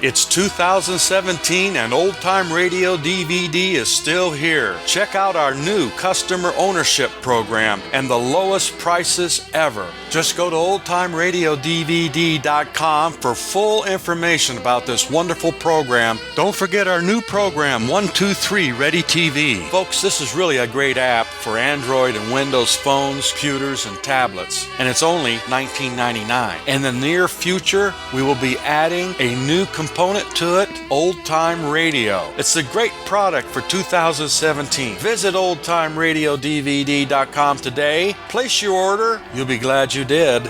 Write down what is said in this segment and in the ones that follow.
It's 2017 and Old Time Radio DVD is still here. Check out our new customer ownership program and the lowest prices ever. Just go to oldtimeradiodvd.com for full information about this wonderful program. Don't forget our new program, 123 Ready TV. Folks, this is really a great app for Android and Windows phones, computers, and tablets. And it's only $19.99. In the near future, we will be adding a new component to it, Old Time Radio. It's a great product for 2017. Visit oldtimeradiodvd.com today. Place your order. You'll be glad you did.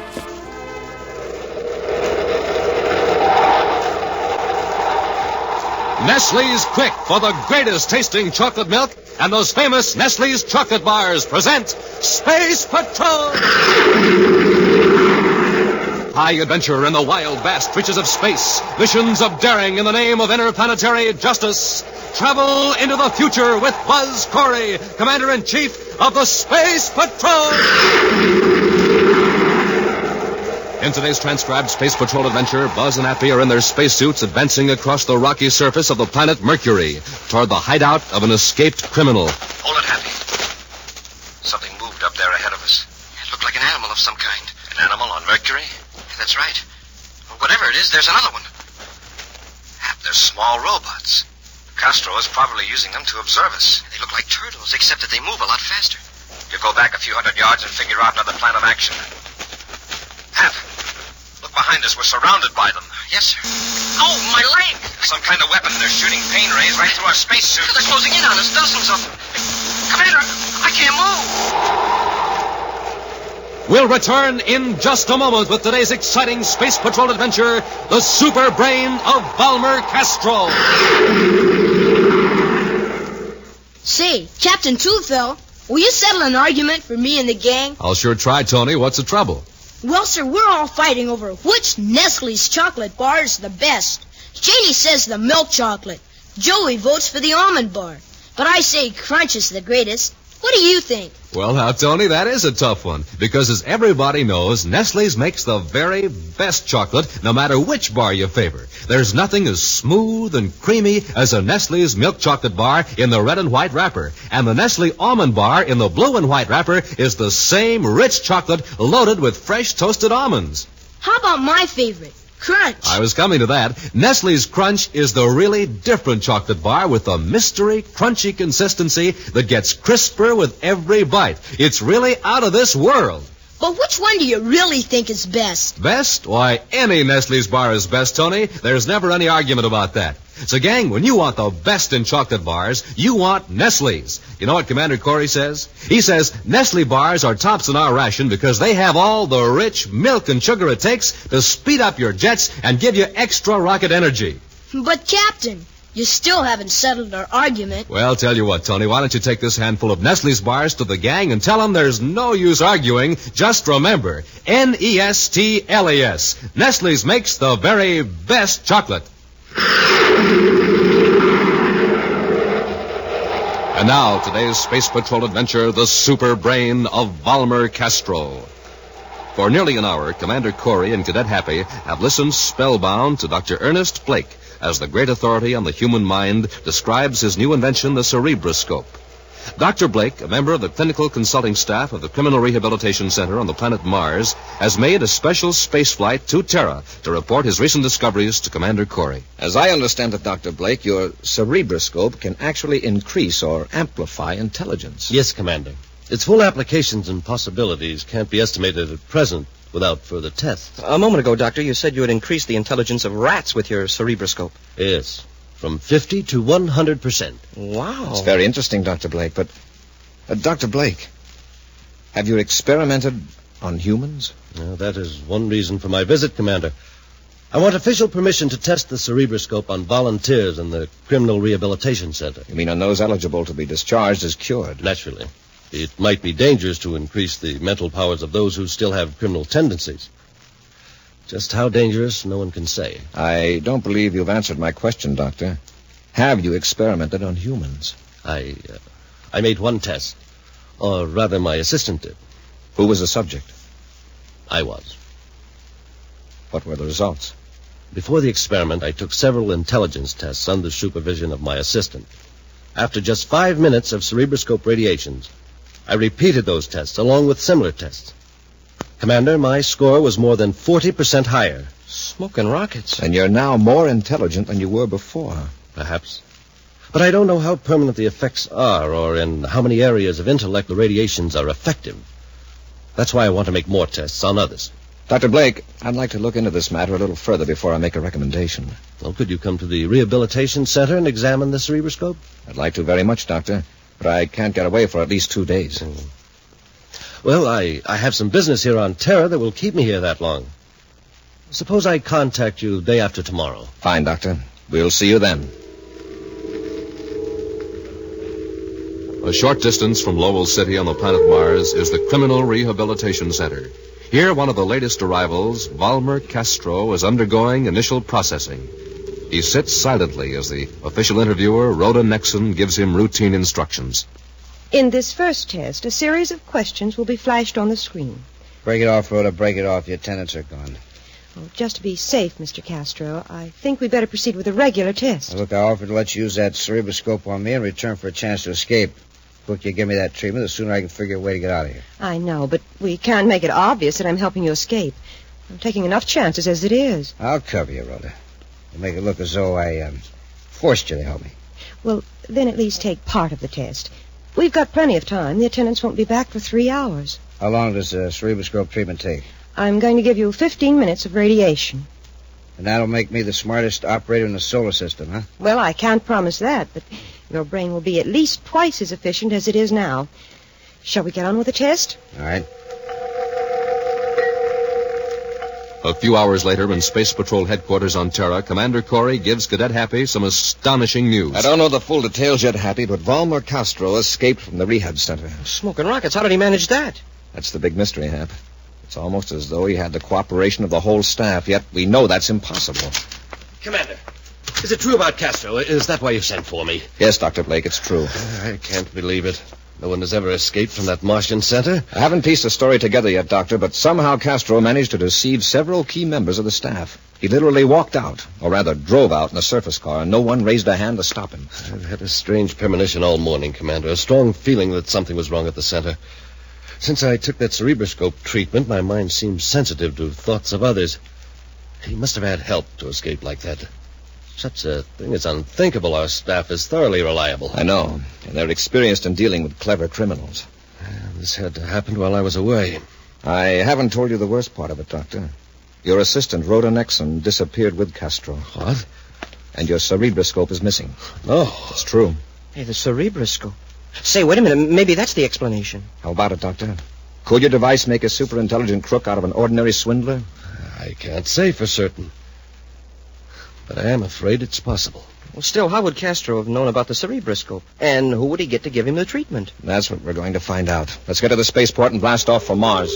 Nestle's Quick for the greatest tasting chocolate milk, and those famous Nestle's chocolate bars present Space Patrol! High adventure in the wild, vast reaches of space. Missions of daring in the name of interplanetary justice. Travel into the future with Buzz Corey, Commander-in-Chief of the Space Patrol! In today's transcribed Space Patrol adventure, Buzz and Happy are in their spacesuits advancing across the rocky surface of the planet Mercury toward the hideout of an escaped criminal. Hold it, Happy. Something moved up there ahead of us. It looked like an animal of some kind. An animal on Mercury? Yeah, that's right. Whatever it is, there's another one. Hap, they're small robots. Castro is probably using them to observe us. They look like turtles, except that they move a lot faster. You go back a few hundred yards and figure out another plan of action. Hap, look behind us. We're surrounded by them. Yes, sir. Oh, my leg! Some kind of weapon. They're shooting pain rays right through our spacesuit. They're closing in on us, dozens of them. Commander, I can't move. We'll return in just a moment with today's exciting Space Patrol adventure, the Superbrain of Balmercastr. Say, Captain Toothill, will you settle an argument for me and the gang? I'll sure try, Tony. What's the trouble? Well, sir, we're all fighting over which Nestle's chocolate bar is the best. Janie says the milk chocolate. Joey votes for the almond bar. But I say Crunch is the greatest. What do you think? Well, now, Tony, that is a tough one. Because as everybody knows, Nestle's makes the very best chocolate, no matter which bar you favor. There's nothing as smooth and creamy as a Nestle's milk chocolate bar in the red and white wrapper. And the Nestle almond bar in the blue and white wrapper is the same rich chocolate loaded with fresh toasted almonds. How about my favorite, Crunch? I was coming to that. Nestle's Crunch is the really different chocolate bar with a mystery, crunchy consistency that gets crisper with every bite. It's really out of this world. But which one do you really think is best? Best? Why, any Nestle's bar is best, Tony. There's never any argument about that. So, gang, when you want the best in chocolate bars, you want Nestle's. You know what Commander Corey says? He says Nestle bars are tops in our ration because they have all the rich milk and sugar it takes to speed up your jets and give you extra rocket energy. But, Captain, you still haven't settled our argument. Well, tell you what, Tony, why don't you take this handful of Nestle's bars to the gang and tell them there's no use arguing. Just remember, Nestles. Nestle's makes the very best chocolate. And now, today's Space Patrol adventure, the Superbrain of Balmercastr. For nearly an hour, Commander Corey and Cadet Happy have listened spellbound to Dr. Ernest Blake as the great authority on the human mind describes his new invention, the cerebroscope. Dr. Blake, a member of the clinical consulting staff of the Criminal Rehabilitation Center on the planet Mars, has made a special space flight to Terra to report his recent discoveries to Commander Corey. As I understand it, Dr. Blake, your cerebroscope can actually increase or amplify intelligence. Yes, Commander. Its full applications and possibilities can't be estimated at present without further tests. A moment ago, Doctor, you said you had increased the intelligence of rats with your cerebroscope. Yes, from 50 to 100%. Wow. It's very interesting, Dr. Blake, but... Dr. Blake, have you experimented on humans? Well, that is one reason for my visit, Commander. I want official permission to test the cerebroscope on volunteers in the Criminal Rehabilitation Center. You mean on those eligible to be discharged as cured? Naturally. It might be dangerous to increase the mental powers of those who still have criminal tendencies. Just how dangerous, no one can say. I don't believe you've answered my question, Doctor. Have you experimented on humans? I made one test. Or rather, my assistant did. Who was the subject? I was. What were the results? Before the experiment, I took several intelligence tests under supervision of my assistant. After just 5 minutes of cerebroscope radiations, I repeated those tests along with similar tests. Commander, my score was more than 40% higher. Smoking rockets. And you're now more intelligent than you were before. Perhaps. But I don't know how permanent the effects are or in how many areas of intellect the radiations are effective. That's why I want to make more tests on others. Dr. Blake, I'd like to look into this matter a little further before I make a recommendation. Well, could you come to the rehabilitation center and examine the cerebroscope? I'd like to very much, Doctor, but I can't get away for at least 2 days. Well, I have some business here on Terra that will keep me here that long. Suppose I contact you day after tomorrow. Fine, Doctor. We'll see you then. A short distance from Lowell City on the planet Mars is the Criminal Rehabilitation Center. Here, one of the latest arrivals, Balmercastr, is undergoing initial processing. He sits silently as the official interviewer, Rhoda Nexon, gives him routine instructions. In this first test, a series of questions will be flashed on the screen. Break it off, Rhoda. Break it off. Your tenants are gone. Well, just to be safe, Mr. Castro, I think we'd better proceed with a regular test. Now, look, I offered to let you use that cerebroscope on me in return for a chance to escape. The quicker you give me that treatment, the sooner I can figure a way to get out of here. I know, but we can't make it obvious that I'm helping you escape. I'm taking enough chances as it is. I'll cover you, Rhoda. I'll make it look as though I forced you to help me. Well, then at least take part of the test. We've got plenty of time. The attendants won't be back for 3 hours. How long does cerebroscope treatment take? I'm going to give you 15 minutes of radiation. And that'll make me the smartest operator in the solar system, huh? Well, I can't promise that, but your brain will be at least twice as efficient as it is now. Shall we get on with the test? All right. A few hours later, in Space Patrol headquarters on Terra, Commander Corey gives Cadet Happy some astonishing news. I don't know the full details yet, Happy, but Balmercastr escaped from the rehab center. Smoking rockets. How did he manage that? That's the big mystery, Hap. It's almost as though he had the cooperation of the whole staff, yet we know that's impossible. Commander, is it true about Castro? Is that why you sent for me? Yes, Dr. Blake, it's true. I can't believe it. No one has ever escaped from that Martian center. I haven't pieced the story together yet, Doctor, but somehow Castro managed to deceive several key members of the staff. He literally walked out, or rather drove out in a surface car, and no one raised a hand to stop him. I've had a strange premonition all morning, Commander. A strong feeling that something was wrong at the center. Since I took that cerebroscope treatment, my mind seems sensitive to thoughts of others. He must have had help to escape like that. Such a thing is unthinkable. Our staff is thoroughly reliable. I know, and they're experienced in dealing with clever criminals. This had to happen while I was away. I haven't told you the worst part of it, Doctor. Your assistant, Rhoda Nexon, disappeared with Castro. What? And your cerebroscope is missing. Oh. It's true. Hey, the cerebroscope. Say, wait a minute. Maybe that's the explanation. How about it, Doctor? Could your device make a super-intelligent crook out of an ordinary swindler? I can't say for certain. But I am afraid it's possible. Well, still, how would Castro have known about the cerebroscope? And who would he get to give him the treatment? That's what we're going to find out. Let's get to the spaceport and blast off for Mars.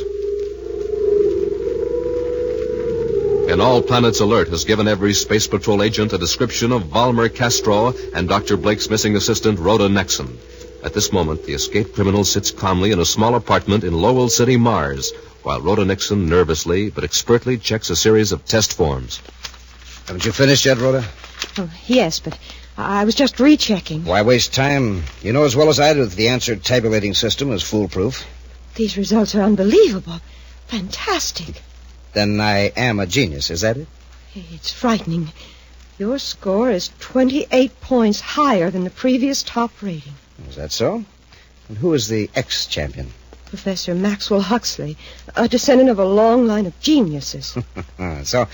An All Planets alert has given every Space Patrol agent a description of Balmercastr and Dr. Blake's missing assistant, Rhoda Nexon. At this moment, the escaped criminal sits calmly in a small apartment in Lowell City, Mars, while Rhoda Nexon nervously but expertly checks a series of test forms. Haven't you finished yet, Rhoda? Oh, yes, but I was just rechecking. Why waste time? You know as well as I do that the answer tabulating system is foolproof. These results are unbelievable. Fantastic. Then I am a genius, is that it? It's frightening. Your score is 28 points higher than the previous top rating. Is that so? And who is the ex-champion? Professor Maxwell Huxley, a descendant of a long line of geniuses. So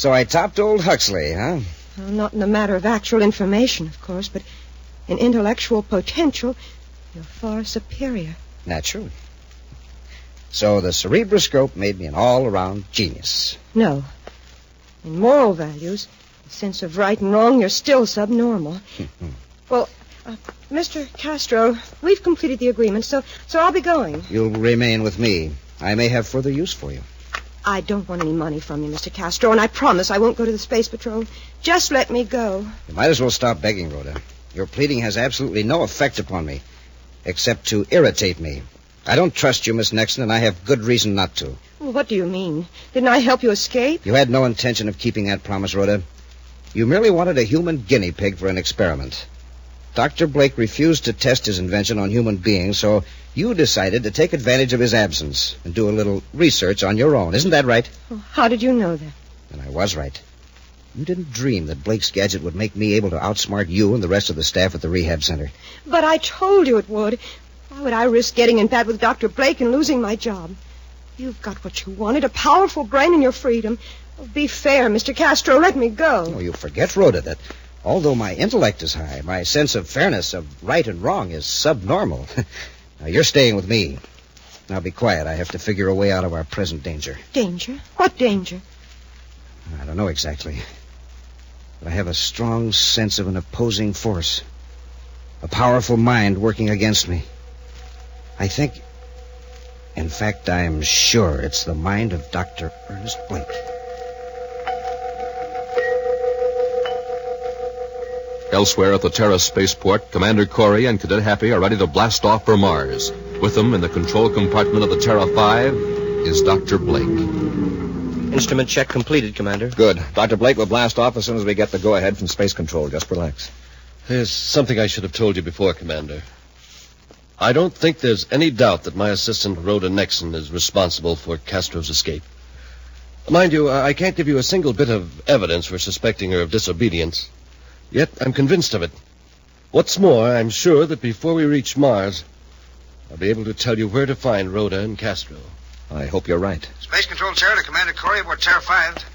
I topped old Huxley, huh? Well, not in the matter of actual information, of course, but in intellectual potential, you're far superior. Naturally. So the cerebroscope made me an all-around genius. No. In moral values, the sense of right and wrong, you're still subnormal. Well, Mr. Castro, we've completed the agreement, so I'll be going. You'll remain with me. I may have further use for you. I don't want any money from you, Mr. Castro, and I promise I won't go to the Space Patrol. Just let me go. You might as well stop begging, Rhoda. Your pleading has absolutely no effect upon me, except to irritate me. I don't trust you, Miss Nexon, and I have good reason not to. Well, what do you mean? Didn't I help you escape? You had no intention of keeping that promise, Rhoda. You merely wanted a human guinea pig for an experiment. Dr. Blake refused to test his invention on human beings, so you decided to take advantage of his absence and do a little research on your own. Isn't that right? Well, how did you know that? And I was right. You didn't dream that Blake's gadget would make me able to outsmart you and the rest of the staff at the rehab center. But I told you it would. Why would I risk getting in bad with Dr. Blake and losing my job? You've got what you wanted, a powerful brain and your freedom. Oh, be fair, Mr. Castro. Let me go. Oh, you forget, Rhoda, that although my intellect is high, my sense of fairness, of right and wrong, is subnormal. Now, you're staying with me. Now, be quiet. I have to figure a way out of our present danger. Danger? What danger? I don't know exactly. But I have a strong sense of an opposing force. A powerful mind working against me. I think, in fact, I'm sure it's the mind of Dr. Ernest Blake. Elsewhere at the Terra spaceport, Commander Corey and Cadet Happy are ready to blast off for Mars. With them in the control compartment of the Terra 5 is Dr. Blake. Instrument check completed, Commander. Good. Dr. Blake will blast off as soon as we get the go-ahead from Space Control. Just relax. There's something I should have told you before, Commander. I don't think there's any doubt that my assistant, Rhoda Nexon, is responsible for Castro's escape. Mind you, I can't give you a single bit of evidence for suspecting her of disobedience. Yet I'm convinced of it. What's more, I'm sure that before we reach Mars, I'll be able to tell you where to find Rhoda and Castro. I hope you're right. Space Control, Terra to Commander Corey aboard Terra 5.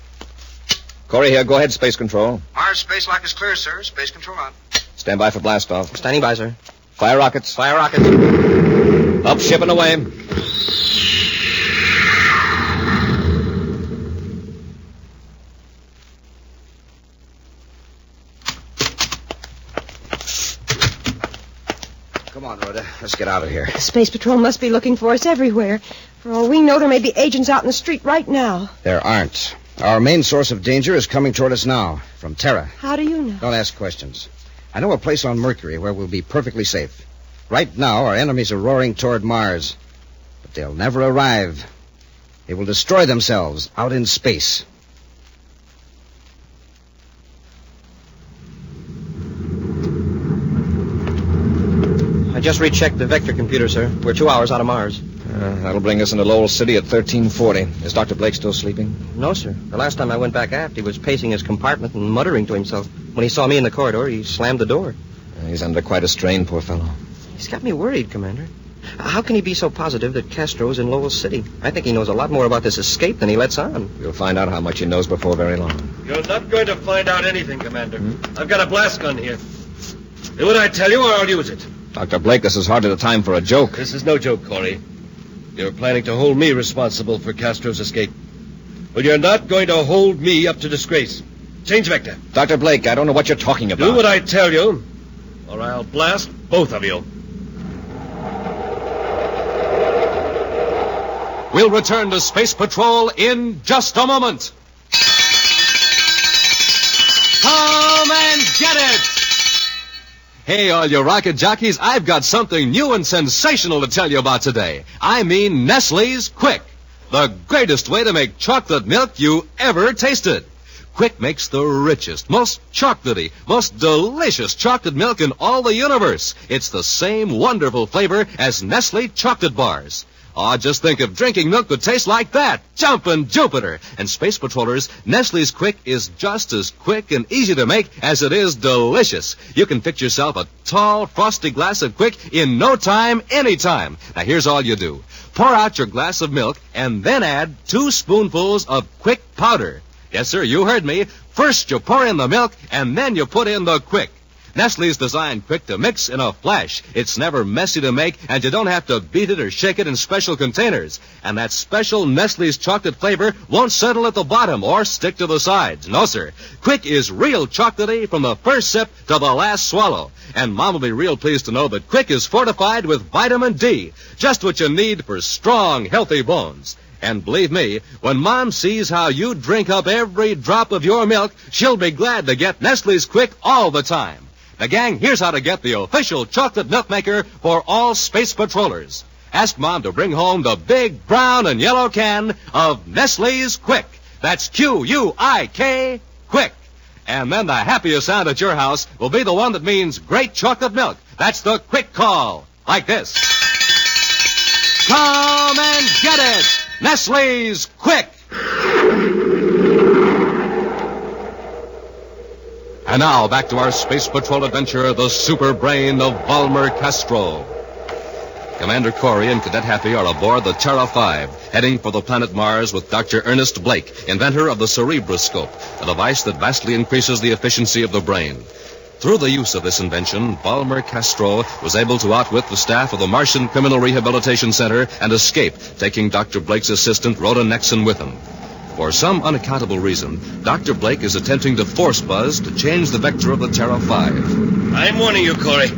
Corey here. Go ahead, Space Control. Mars space lock is clear, sir. Space Control on. Stand by for blast-off. Standing by, sir. Fire rockets. Fire rockets. Up, ship and away. Come on, Rhoda. Let's get out of here. The Space Patrol must be looking for us everywhere. For all we know, there may be agents out in the street right now. There aren't. Our main source of danger is coming toward us now, from Terra. How do you know? Don't ask questions. I know a place on Mercury where we'll be perfectly safe. Right now, our enemies are roaring toward Mars. But they'll never arrive. They will destroy themselves out in space. I just rechecked the vector computer, sir. We're 2 hours out of Mars. That'll bring us into Lowell City at 1340. Is Dr. Blake still sleeping? No, sir. The last time I went back aft, he was pacing his compartment and muttering to himself. When he saw me in the corridor, he slammed the door. He's under quite a strain, poor fellow. He's got me worried, Commander. How can he be so positive that Castro's in Lowell City? I think he knows a lot more about this escape than he lets on. We'll find out how much he knows before very long. You're not going to find out anything, Commander. I've got a blast gun here. Do what I tell you or I'll use it. Dr. Blake, this is hardly the time for a joke. This is no joke, Corey. You're planning to hold me responsible for Castro's escape. Well, you're not going to hold me up to disgrace. Change vector. Dr. Blake, I don't know what you're talking about. Do what I tell you, or I'll blast both of you. We'll return to Space Patrol in just a moment. Come and get it! Hey, all you rocket jockeys, I've got something new and sensational to tell you about today. I mean Nestle's Quick, the greatest way to make chocolate milk you ever tasted. Quick makes the richest, most chocolatey, most delicious chocolate milk in all the universe. It's the same wonderful flavor as Nestle chocolate bars. Oh, just think if drinking milk could taste like that. Jumpin' Jupiter. And Space Patrollers, Nestle's Quick is just as quick and easy to make as it is delicious. You can fix yourself a tall, frosty glass of Quick in no time, anytime. Now, here's all you do. Pour out your glass of milk and then add 2 spoonfuls of Quick powder. Yes, sir, you heard me. First you pour in the milk and then you put in the Quick. Nestle's designed Quick to mix in a flash. It's never messy to make, and you don't have to beat it or shake it in special containers. And that special Nestle's chocolate flavor won't settle at the bottom or stick to the sides. No, sir. Quick is real chocolatey from the first sip to the last swallow. And Mom will be real pleased to know that Quick is fortified with vitamin D, just what you need for strong, healthy bones. And believe me, when Mom sees how you drink up every drop of your milk, she'll be glad to get Nestle's Quick all the time. Now, gang, here's how to get the official chocolate milk maker for all Space Patrollers. ask Mom to bring home the big brown and yellow can of Nestle's Quick. That's Q-U-I-K, Quick. And then the happiest sound at your house will be the one that means great chocolate milk. That's the Quick Call. Like this. Come and get it! Nestle's Quick! And now, back to our Space Patrol adventure, the Superbrain of Balmercastr. Commander Corey and Cadet Happy are aboard the Terra 5, heading for the planet Mars with Dr. Ernest Blake, inventor of the Cerebroscope, a device that vastly increases the efficiency of the brain. Through the use of this invention, Balmercastr was able to outwit the staff of the Martian Criminal Rehabilitation Center and escape, taking Dr. Blake's assistant, Rhoda Nexon, with him. For some unaccountable reason, Dr. Blake is attempting to force Buzz to change the vector of the Terra 5. I'm warning you, Corey.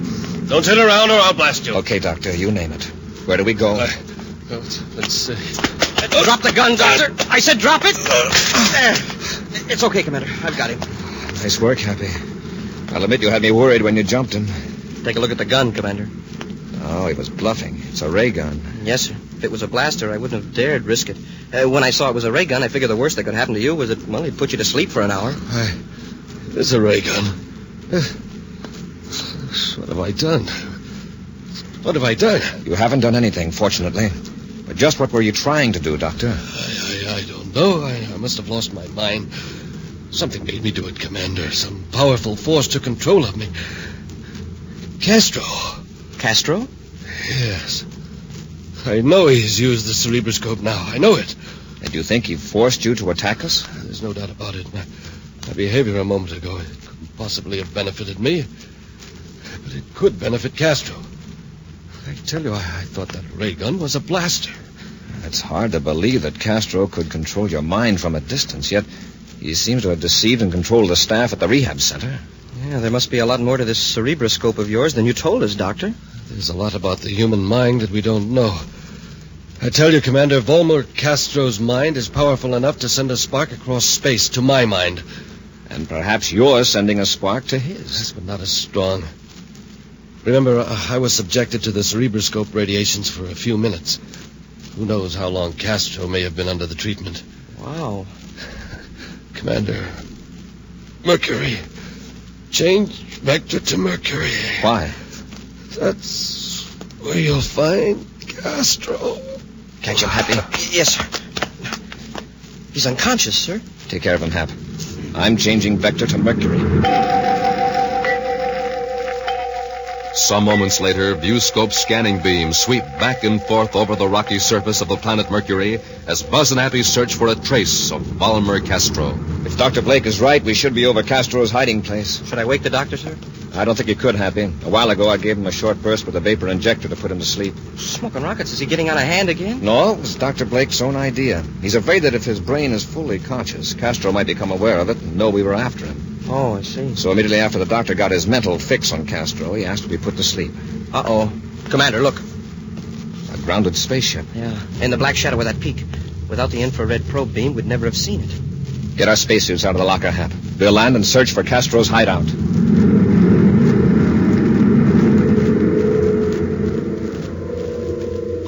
Don't turn around or I'll blast you. Okay, Doctor, you name it. Where do we go? Let's see. Drop the gun, Doctor. I said drop it. There. It's okay, Commander. I've got him. Nice work, Happy. I'll admit you had me worried when you jumped him. Take a look at the gun, Commander. Oh, he was bluffing. It's a ray gun. Yes, sir. If it was a blaster, I wouldn't have dared risk it. When I saw it was a ray gun, I figured the worst that could happen to you was that, well, he'd put you to sleep for an hour. It's a ray gun. What have I done? What have I done? You haven't done anything, fortunately. But just what were you trying to do, Doctor? I don't know. I must have lost my mind. Something made me do it, Commander. Some powerful force took control of me. Castro. Castro? Yes. I know he's used the Cerebroscope now. I know it. And you think he forced you to attack us? There's no doubt about it. My behavior a moment ago, it couldn't possibly have benefited me. But it could benefit Castro. I tell you, I thought that ray gun was a blaster. It's hard to believe that Castro could control your mind from a distance, yet he seems to have deceived and controlled the staff at the rehab center. Yeah, there must be a lot more to this Cerebroscope of yours than you told us, Doctor. There's a lot about the human mind that we don't know. I tell you, Commander, Balmercastro's mind is powerful enough to send a spark across space to my mind. And perhaps you're sending a spark to his. Yes, but not as strong. Remember, I was subjected to the Cerebroscope radiations for a few minutes. Who knows how long Castro may have been under the treatment. Wow. Commander, Mercury. Change vector to Mercury. Why? That's where you'll find Castro. Catch him, Happy. Yes, sir. He's unconscious, sir. Take care of him, Hap. I'm changing vector to Mercury. Some moments later, viewscope scanning beams sweep back and forth over the rocky surface of the planet Mercury as Buzz and Happy search for a trace of Balmercastr. If Dr. Blake is right, we should be over Castro's hiding place. Should I wake the doctor, sir? I don't think you could, Happy. A while ago, I gave him a short burst with a vapor injector to put him to sleep. Smoking rockets. Is he getting out of hand again? No, it was Dr. Blake's own idea. He's afraid that if his brain is fully conscious, Castro might become aware of it and know we were after him. Oh, I see. So immediately after the doctor got his mental fix on Castro, he asked to be put to sleep. Uh-oh. Commander, look. A grounded spaceship. Yeah, in the black shadow of that peak. Without the infrared probe beam, we'd never have seen it. Get our spacesuits out of the locker, Hap. We'll land and search for Castro's hideout.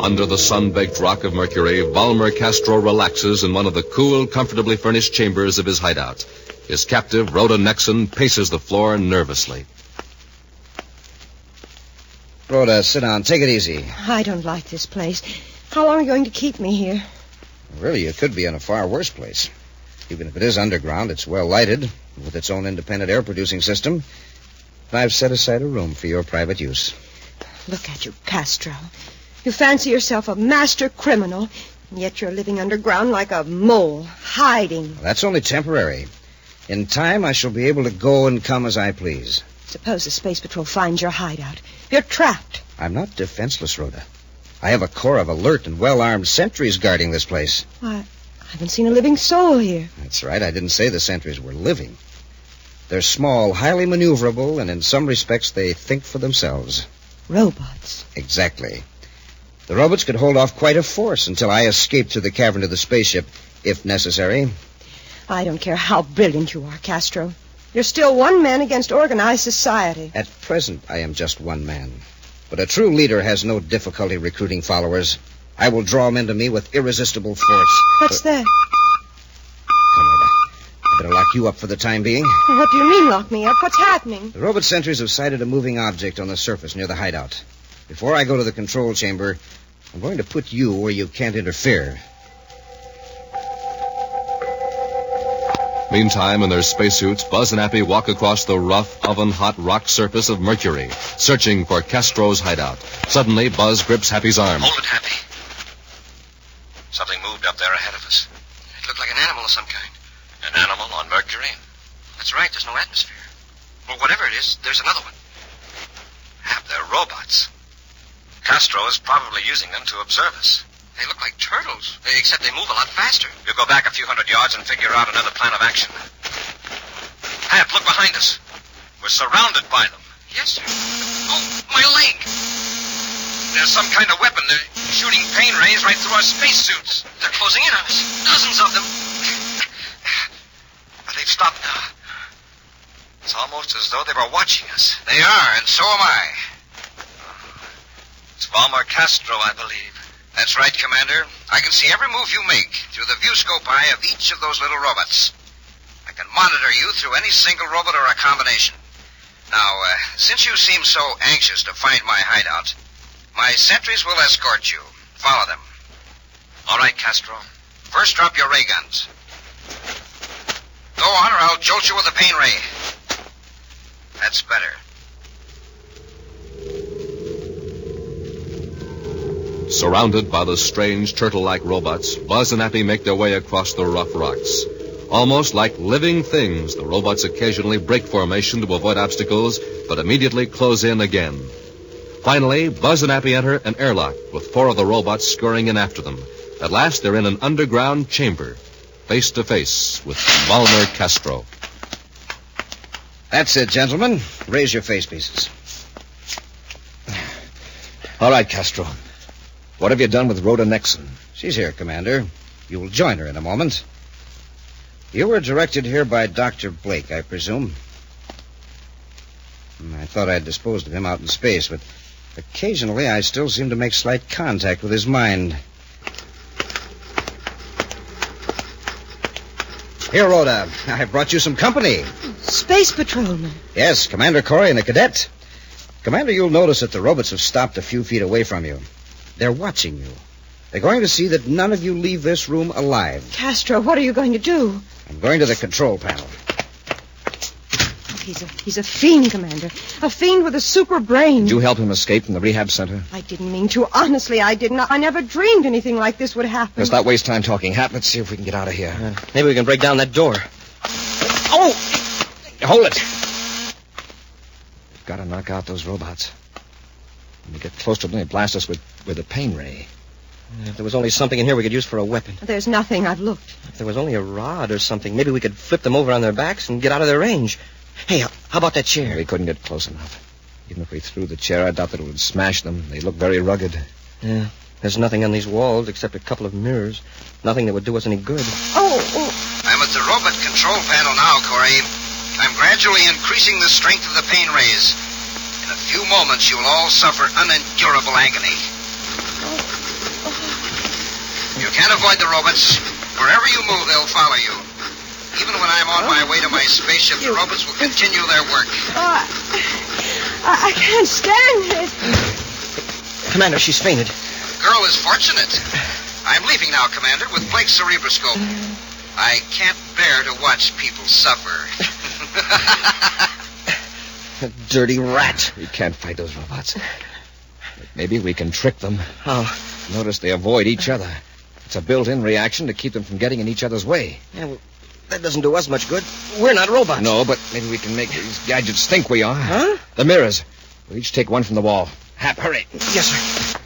Under the sun-baked rock of Mercury, Balmercastr relaxes in one of the cool, comfortably furnished chambers of his hideout. His captive, Rhoda Nexon, paces the floor nervously. Rhoda, sit down. Take it easy. I don't like this place. How long are you going to keep me here? Really, you could be in a far worse place. Even if it is underground, it's well lighted, with its own independent air-producing system. I've set aside a room for your private use. Look at you, Castro. You fancy yourself a master criminal, and yet you're living underground like a mole, hiding. That's only temporary. In time, I shall be able to go and come as I please. Suppose the Space Patrol finds your hideout. You're trapped. I'm not defenseless, Rhoda. I have a corps of alert and well-armed sentries guarding this place. I haven't seen a living soul here. That's right. I didn't say the sentries were living. They're small, highly maneuverable, and in some respects they think for themselves. Robots. Exactly. The robots could hold off quite a force until I escape through the cavern of the spaceship, if necessary. I don't care how brilliant you are, Castro. You're still one man against organized society. At present, I am just one man. But a true leader has no difficulty recruiting followers. I will draw them into me with irresistible force. What's that? Come on, I better lock you up for the time being. What do you mean, lock me up? What's happening? The robot sentries have sighted a moving object on the surface near the hideout. Before I go to the control chamber, I'm going to put you where you can't interfere. Meantime, in their spacesuits, Buzz and Appy walk across the rough, oven-hot rock surface of Mercury, searching for Castro's hideout. Suddenly, Buzz grips Happy's arm. Hold it, Happy. Something moved up there ahead of us. It looked like an animal of some kind. An animal on Mercury? That's right, there's no atmosphere. Well, whatever it is, there's another one. Hap, they're robots. Castro is probably using them to observe us. They look like turtles, except they move a lot faster. You go back a few hundred yards and figure out another plan of action. Hap, look behind us. We're surrounded by them. Yes, sir. Oh, my leg! There's some kind of weapon. They're shooting pain rays right through our spacesuits. They're closing in on us. Dozens of them. But they've stopped now. It's almost as though they were watching us. They are, and so am I. It's Balmercastr, I believe. That's right, Commander. I can see every move you make through the viewscope eye of each of those little robots. I can monitor you through any single robot or a combination. Now, since you seem so anxious to find my hideout, my sentries will escort you. Follow them. All right, Castro. First, drop your ray guns. Go on, or I'll jolt you with a pain ray. That's better. Surrounded by the strange turtle-like robots, Buzz and Appy make their way across the rough rocks. Almost like living things, the robots occasionally break formation to avoid obstacles, but immediately close in again. Finally, Buzz and Appy enter an airlock with 4 of the robots scurrying in after them. At last, they're in an underground chamber, face to face with Balmercastr. That's it, gentlemen. Raise your face pieces. All right, Castro. What have you done with Rhoda Nexon? She's here, Commander. You will join her in a moment. You were directed here by Dr. Blake, I presume. I thought I'd disposed of him out in space, but occasionally I still seem to make slight contact with his mind. Here, Rhoda, I brought you some company. Space patrolman. Yes, Commander Corey and a cadet. Commander, you'll notice that the robots have stopped a few feet away from you. They're watching you. They're going to see that none of you leave this room alive. Castro, what are you going to do? I'm going to the control panel. He's a fiend, Commander. A fiend with a super brain. Did you help him escape from the rehab center? I didn't mean to. Honestly, I did not. I never dreamed anything like this would happen. Let's not waste time talking. Hap, let's see if we can get out of here. Maybe we can break down that door. Oh! Hold it! We've got to knock out those robots. When we get close to them, they blast us with a pain ray. If there was only something in here we could use for a weapon. There's nothing. I've looked. If there was only a rod or something, maybe we could flip them over on their backs and get out of their range. Hey, how about that chair? We couldn't get close enough. Even if we threw the chair, I doubt that it would smash them. They look very rugged. Yeah, there's nothing on these walls except a couple of mirrors. Nothing that would do us any good. Oh. I'm at the robot control panel now, Corey. I'm gradually increasing the strength of the pain rays. In a few moments, you'll all suffer unendurable agony. You can't avoid the robots. Wherever you move, they'll follow you. Even when I'm on my way to my spaceship, the robots will continue their work. I can't stand it. Commander, she's fainted. The girl is fortunate. I'm leaving now, Commander, with Blake's cerebroscope. I can't bear to watch people suffer. Dirty rat. We can't fight those robots. But maybe we can trick them. Oh. Notice they avoid each other. It's a built-in reaction to keep them from getting in each other's way. Yeah, well, that doesn't do us much good. We're not robots. No, but maybe we can make these gadgets think we are. Huh? The mirrors. We'll each take one from the wall. Hap, hurry. Yes, sir.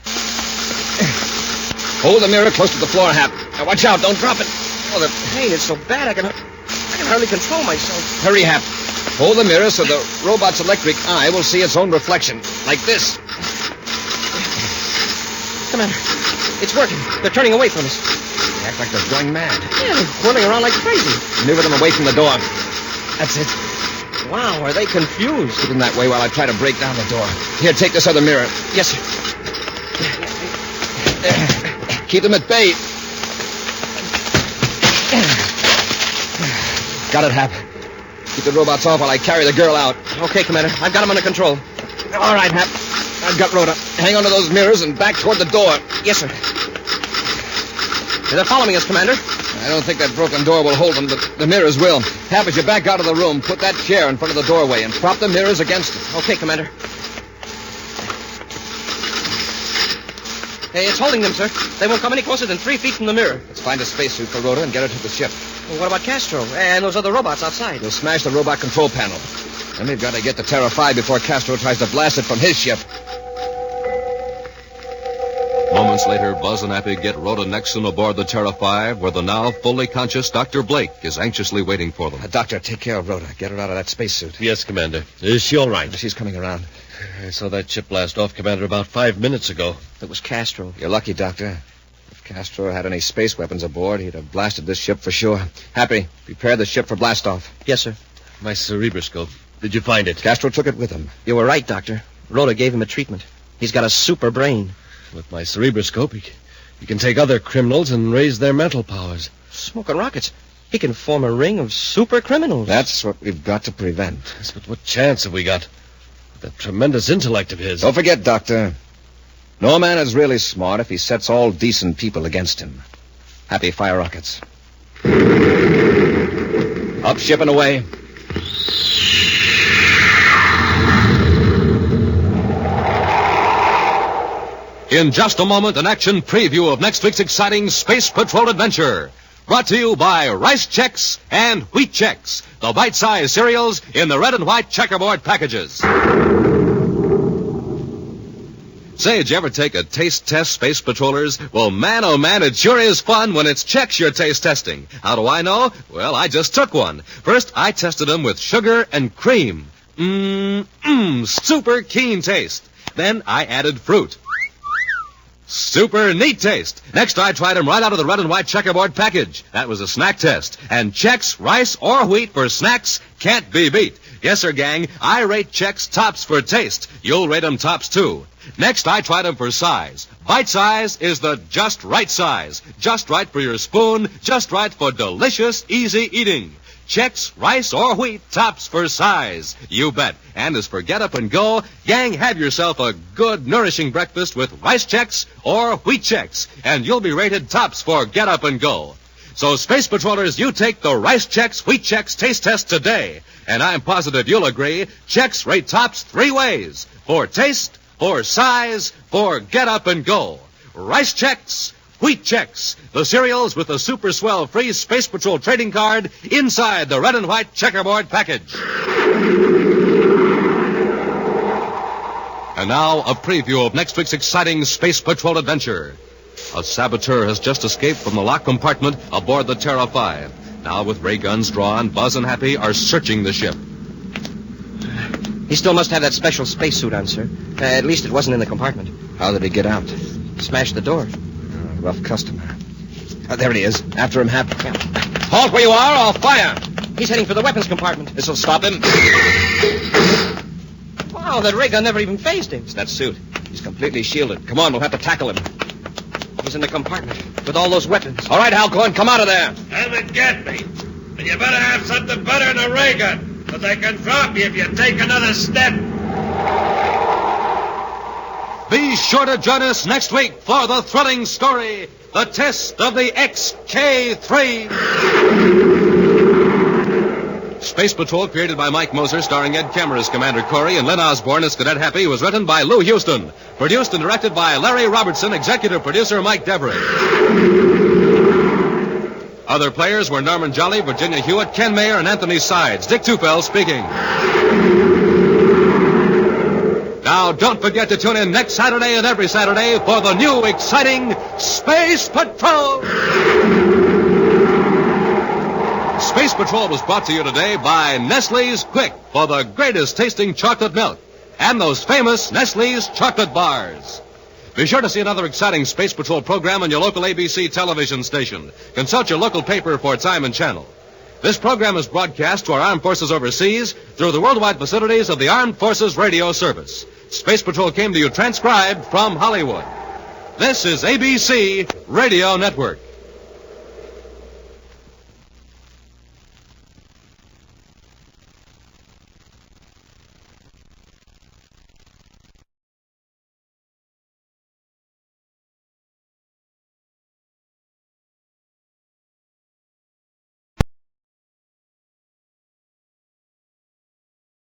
Hold the mirror close to the floor, Hap. Now watch out, don't drop it. Oh, the pain is so bad I can hardly control myself. Hurry, Hap. Hold the mirror so the robot's electric eye will see its own reflection. Like this. Commander, it's working. They're turning away from us. They act like they're going mad. Yeah, they're whirling around like crazy. Maneuver them away from the door. That's it. Wow, are they confused? Keep them that way while I try to break down the door. Here, take this other mirror. Yes, sir. Keep them at bay. Got it, Hap. Keep the robots off while I carry the girl out. Okay, Commander. I've got them under control. All right, Hap. I've got Rhoda. Hang on to those mirrors and back toward the door. Yes, sir. They're following us, Commander. I don't think that broken door will hold them, but the mirrors will. Hap, as you back out of the room, put that chair in front of the doorway and prop the mirrors against it. Okay, Commander. Hey, it's holding them, sir. They won't come any closer than 3 feet from the mirror. Let's find a spacesuit for Rhoda and get her to the ship. Well, what about Castro and those other robots outside? We'll smash the robot control panel. Then we've got to get to Terra 5 before Castro tries to blast it from his ship. Moments later, Buzz and Appy get Rhoda Nexon aboard the Terra 5, where the now fully conscious Dr. Blake is anxiously waiting for them. Doctor, take care of Rhoda. Get her out of that spacesuit. Yes, Commander. Is she all right? She's coming around. I saw that ship blast off, Commander, about 5 minutes ago. It was Castro. You're lucky, Doctor. If Castro had any space weapons aboard, he'd have blasted this ship for sure. Happy, prepare the ship for blastoff. Yes, sir. My cerebroscope. Did you find it? Castro took it with him. You were right, Doctor. Rhoda gave him a treatment. He's got a super brain. With my cerebroscope, he can take other criminals and raise their mental powers. Smoking rockets. He can form a ring of super criminals. That's what we've got to prevent. Yes, but what chance have we got? With that tremendous intellect of his. Don't forget, Doctor. No man is really smart if he sets all decent people against him. Happy, fire rockets. Up ship and away. In just a moment, an action preview of next week's exciting Space Patrol adventure. Brought to you by Rice Chex and Wheat Chex, the bite-sized cereals in the red and white checkerboard packages. Say, did you ever take a taste test, Space Patrollers? Well, man, oh man, it sure is fun when it's Chex you're taste testing. How do I know? Well, I just took one. First, I tested them with sugar and cream. Super keen taste. Then I added fruit. Super neat taste. Next, I tried them right out of the red and white checkerboard package. That was a snack test. And Chex, rice, or wheat for snacks can't be beat. Yes, sir, gang. I rate Chex tops for taste. You'll rate them tops, too. Next, I tried them for size. Bite size is the just right size. Just right for your spoon. Just right for delicious, easy eating. Chex, rice, or wheat, tops for size. You bet. And as for get up and go, gang, have yourself a good, nourishing breakfast with Rice Chex or Wheat Chex, and you'll be rated tops for get up and go. So, Space Patrollers, you take the Rice Chex, Wheat Chex taste test today, and I'm positive you'll agree, Chex rate tops 3 ways. For taste, for size, for get up and go. Rice Chex, Wheat Chex, the cereals with the super swell free Space Patrol trading card inside the red and white checkerboard package. And now, a preview of next week's exciting Space Patrol adventure. A saboteur has just escaped from the locked compartment aboard the Terra 5. Now, with ray guns drawn, Buzz and Happy are searching the ship. He still must have that special spacesuit on, sir. At least it wasn't in the compartment. How did he get out? Smashed the door. Rough customer. There he is. After him, Hap. Yeah. Halt where you are, I'll fire. He's heading for the weapons compartment. This'll stop him. Wow, that ray gun never even phased him. It's that suit. He's completely shielded. Come on, we'll have to tackle him. He's in the compartment with all those weapons. All right, Halcorn, come out of there. Haven't get me. And you better have something better than a ray gun, because I can drop you if you take another step. Be sure to join us next week for the thrilling story, The Test of the XK-3. Space Patrol, created by Mike Moser, starring Ed Kemmer as Commander Corey and Len Osborne as Cadet Happy, was written by Lou Houston. Produced and directed by Larry Robertson, executive producer Mike Devery. Other players were Norman Jolly, Virginia Hewitt, Ken Mayer, and Anthony Sides. Dick Tufel speaking. Now, don't forget to tune in next Saturday and every Saturday for the new, exciting Space Patrol. Space Patrol was brought to you today by Nestle's Quick for the greatest tasting chocolate milk and those famous Nestle's chocolate bars. Be sure to see another exciting Space Patrol program on your local ABC television station. Consult your local paper for time and channel. This program is broadcast to our armed forces overseas through the worldwide facilities of the Armed Forces Radio Service. Space Patrol came to you transcribed from Hollywood. This is ABC Radio Network.